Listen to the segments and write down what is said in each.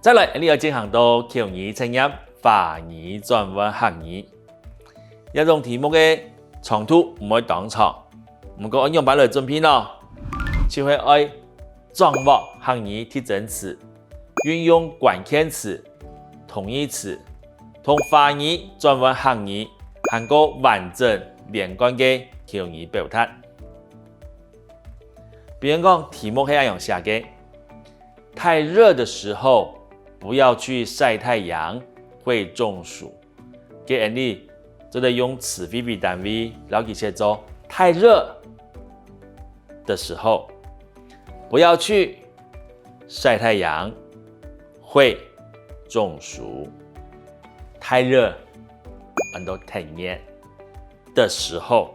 再来，你要进行到口语测验、华语转换客语。一种题目嘅长度唔可以当长，唔过按样板来准备咯，就会爱掌握客语特征词，运用关键词、同义词，同华语转换客语，含个完整连贯嘅口语表达。比如讲，题目系这样写嘅：太热的时候不要去晒太阳，会中暑。给人哋就得用词汇为单位，然后佢写作太热的时候不要去晒太阳，会中暑。太热，很多太热的时候，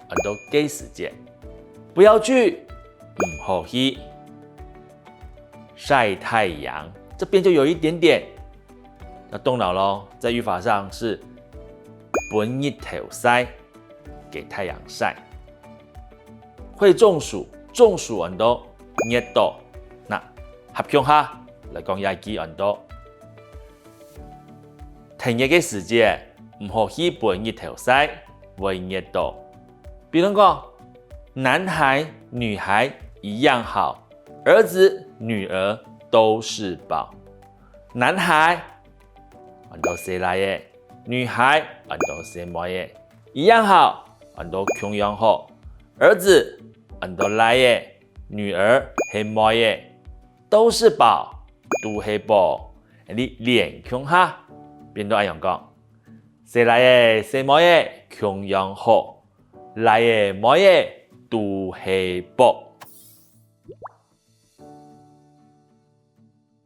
很多给时间，不要去。唔好去晒太阳，这边就有一点点要动脑咯。在语法上是本日头晒，给太阳晒，会中暑，中暑很多热到，那合用下来讲也記很多。停熱嘅時節唔好去本日頭晒，會熱到。比如講，男孩、女孩一樣好，兒子、女兒都是寶。男孩很多生來嘅，女孩很多生冇嘅，一樣好，很多窮樣好。兒子很多來嘅，女兒係冇嘅，都是寶，都係寶。你連窮下，變到咁樣講，生來嘅生冇嘅，窮樣好，來嘅冇嘅。都係寶。